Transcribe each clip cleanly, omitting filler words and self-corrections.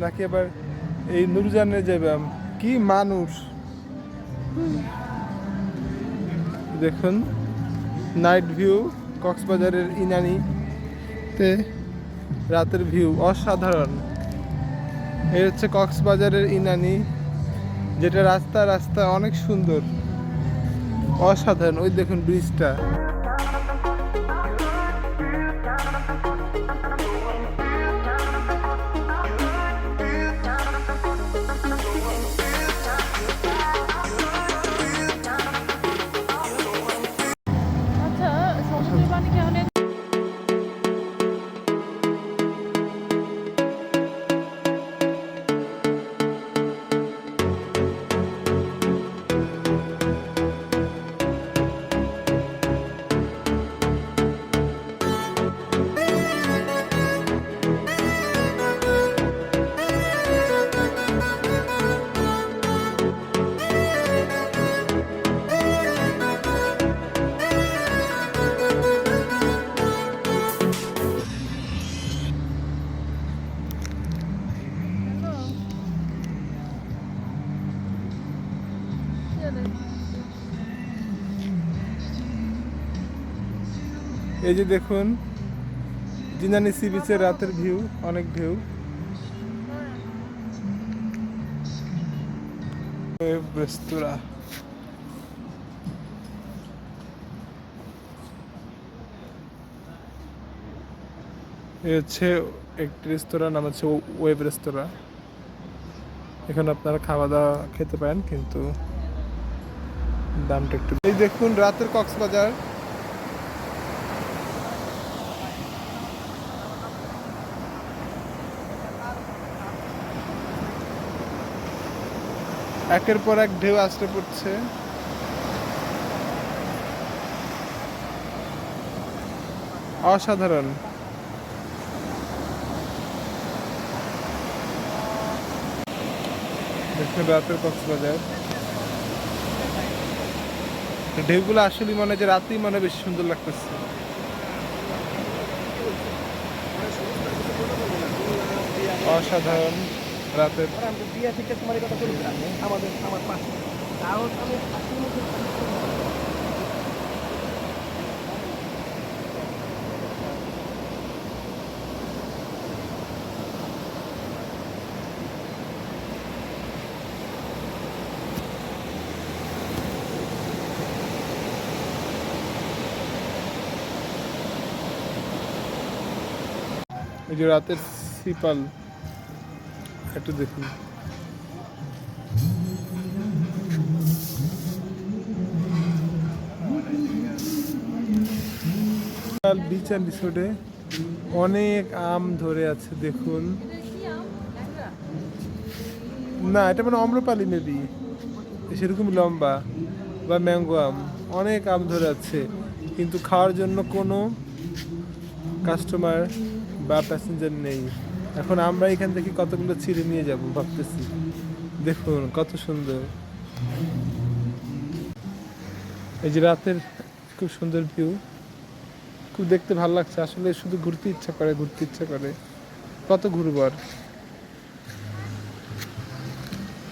নাকি আবার এই নুরজানে যাবাম? কি মানুষ দেখুন, নাইট ভিউ কক্সবাজারের ইনানিতে রাতের ভিউ অসাধারণ। এই হচ্ছে কক্সবাজারের ইনানি, যেটা রাস্তা রাস্তা অনেক সুন্দর, অসাধারণ। ওই দেখুন ব্রিজটা। আচ্ছা, সমুদ্রের পানি কি অনেক? এই যে দেখুন জিনানি সি বিচের রাতের ভিউ, অনেক ভিউ। রেস্তোরাঁ, এই হচ্ছে একটি রেস্তোরাঁ, নাম হচ্ছে ওয়েব রেস্তোরাঁ। এখানে আপনারা খাওয়া দাওয়া খেতে পারেন, কিন্তু দামটা একটু। এই দেখুন রাতের কক্সবাজার। একের পর এক ঢেউ আসতে পড়ছে। অসাধারণ। দেখুন রাতের কক্সবাজার, ঢেউগুলো আসলে মনে হয় যে রাতেই মনে বেশি সুন্দর লাগতেছে। অসাধারণ রাতের। এই যে রাতের সিপাল, একটু দেখুন। বিচ অ্যান্ড রিসোর্টে অনেক আম ধরে আছে দেখুন। না, এটা মানে আম্রপালি মেবি, সেরকম লম্বা, বা ম্যাঙ্গো আম। অনেক আম ধরে আছে, কিন্তু খাওয়ার জন্য কোনো কাস্টমার বা প্যাসেঞ্জার নেই। এখন আমরা এখান থেকে কতগুলো ছিঁড়ে নিয়ে যাব ভাবতেছি। দেখুন কত সুন্দর। এই যে রাতের খুব সুন্দর ভিউ, খুব দেখতে ভালো লাগছে। আসলে শুধু ঘুরতে ইচ্ছা করে, ঘুরতে ইচ্ছা করে। কত ঘুরবার,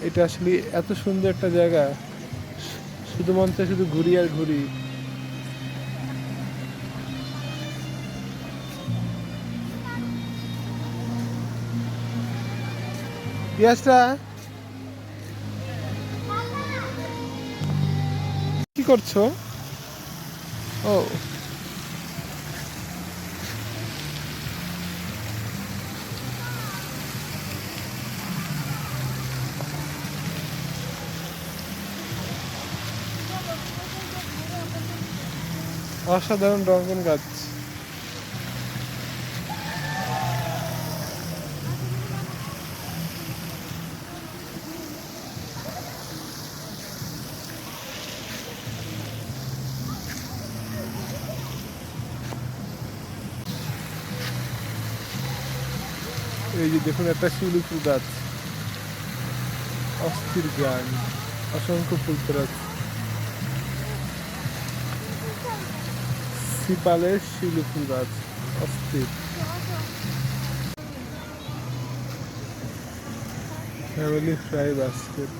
এটা আসলে এত সুন্দর একটা জায়গা, শুধু মন চায় শুধু ঘুরি আর ঘুরি। পিয়াসটা কি করছো? ও, অসাধারণ রঙিন গাছ। এই যে দেখুন একটা শিউলি ফুল গাছ, অস্থির গান, অসংখ্য ফুল আছে। সিপালের শিউলি ফুল গাছ, অস্থির। Family fry basket.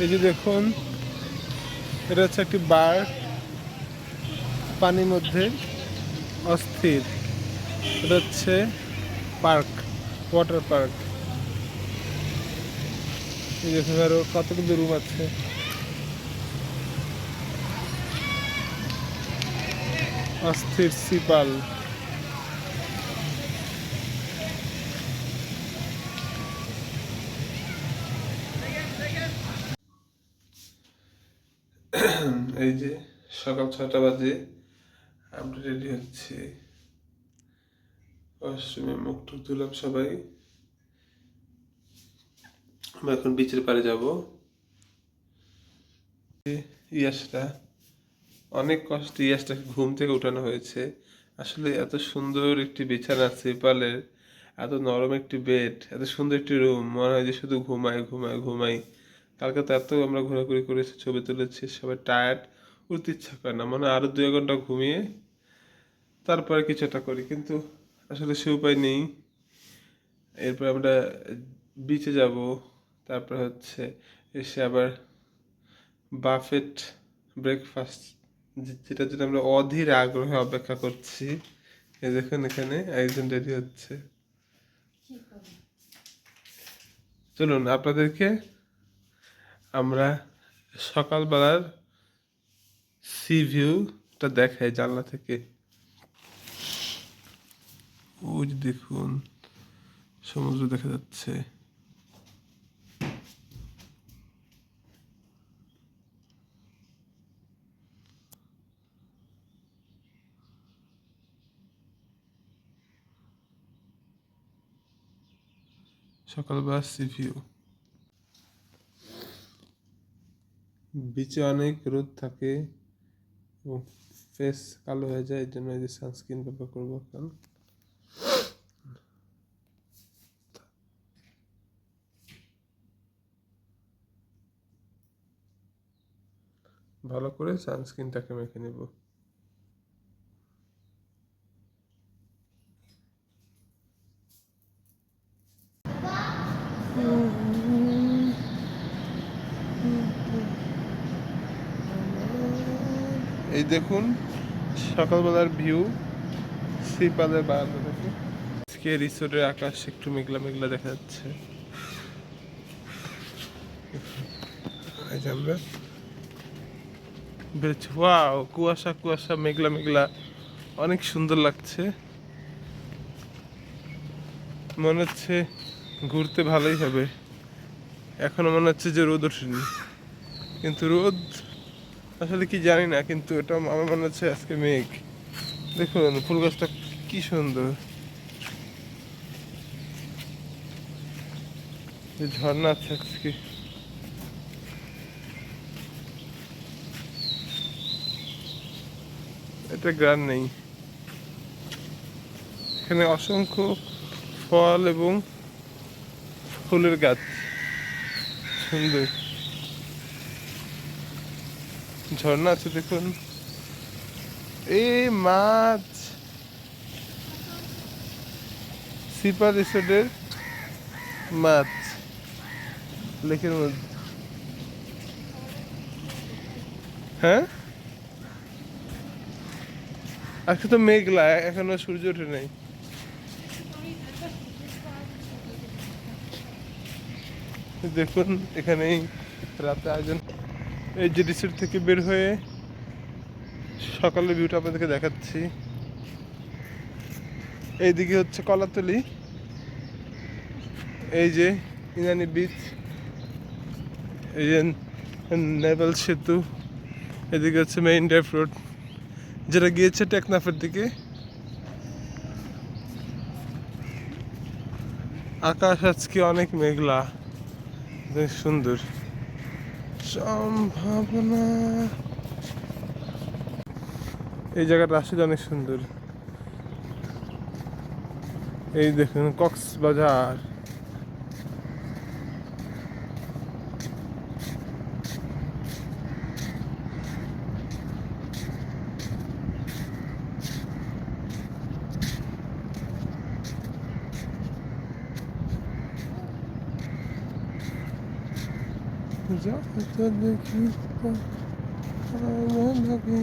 এই যে দেখুন, এটা হচ্ছে একটি বার, পানির মধ্যে অস্থির। এটা হচ্ছে পার্ক, ওয়াটার পার্ক। এই দেখুন আরো কতগুলো রুম আছে। অস্থির সিপাল। এই যে সকাল 6টা বাজে, আমরা রেডি হচ্ছি, ওয়াশরুমে মুখ টুক ধুলাম সবাই। আমরা এখন বিচের পাড়ে যাব। ইয়াসটা অনেক কষ্টে ইয়াসটাকে ঘুম থেকে উঠানো হয়েছে। আসলে এত সুন্দর একটি বিছানা সিপালের, এত নরম একটি বেড, এত সুন্দর একটি রুম, মনে হয় যে শুধু ঘুমাই ঘুমাই ঘুমাই। কালকে তো এত আমরা ঘোরাঘুরি করেছি, ছবি তুলেছি, সবাই টায়ার্ড, উঠতে ইচ্ছা করে না, মনে হয় আরো 2 ঘন্টা ঘুমিয়ে তারপরে কিছু একটা করি, কিন্তু আসলে সে উপায় নেই। এরপর আমরা বিচে যাব, তারপর হচ্ছে এসে আবার বাফেট ব্রেকফাস্ট, যেটার জন্য আমরা অধীর আগ্রহে অপেক্ষা করছি। এই দেখুন এখানে একজন রেডি হচ্ছে। চলুন আপনাদেরকে আমরা সকালবেলার সি ভিউটা দেখাই জানলা থেকে। ওই যে দেখুন সমুদ্র দেখা যাচ্ছে। সকালবেলা সি ভিউ। বিচে অনেক রোদ থাকে এবং ফেস কালো হয়ে যায়, এর জন্য এই যে সানস্ক্রিন ব্যবহার করবো এখন। ভালো করে সানস্ক্রিনটাকে মেখে নেব। এই দেখুন সকালবেলার ভিউ সিপালের বারান্দা থেকে। আজকে রিসোর্টের আকাশ একটু মেঘলা মেঘলা দেখা যাচ্ছে। এই যে আমরা বেরোচ্ছি, ওয়াও, কুয়াশা কুয়াশা, মেঘলা মেঘলা, অনেক সুন্দর লাগছে। মনে হচ্ছে ঘুরতে ভালোই হবে। এখনো মনে হচ্ছে যে রোদ ওঠেনি, কিন্তু রোদ আসলে কি জানি না, কিন্তু এটা আমার মনে হচ্ছে আজকে মেঘ। দেখুন ফুল গাছটা কি সুন্দর, ঝর্ণা আছে আজকে। এটা গ্রান নেই, এখানে অসংখ্য ফল এবং ফুলের গাছ, সুন্দর ঝর্ণা আছে দেখুন। এই মাছ, সিপার রিসোর্টের মাছ লেকের মধ্যে। হ্যাঁ আজকে তো মেঘলা, এখনো সূর্য ওঠে নাই। দেখুন এখানেই রাতে আয়োজন। এই যে রিসোর্ট থেকে বের হয়ে সকালের ভিউটা আপনাদেরকে দেখাচ্ছি। এইদিকে হচ্ছে কলাতলি, এই যে ইনানি বিচ, এই যে নেভাল সেতু, এদিকে হচ্ছে মেইন ড্রাইভ রোড যেটা গিয়েছে টেকনাফের দিকে। আকাশ আজকে অনেক মেঘলা, বেশ সুন্দর সম্ভাবনা। এই জায়গাটা আসলে অনেক সুন্দর। এই দেখুন কক্সবাজার, যত দেখি ভালো লাগে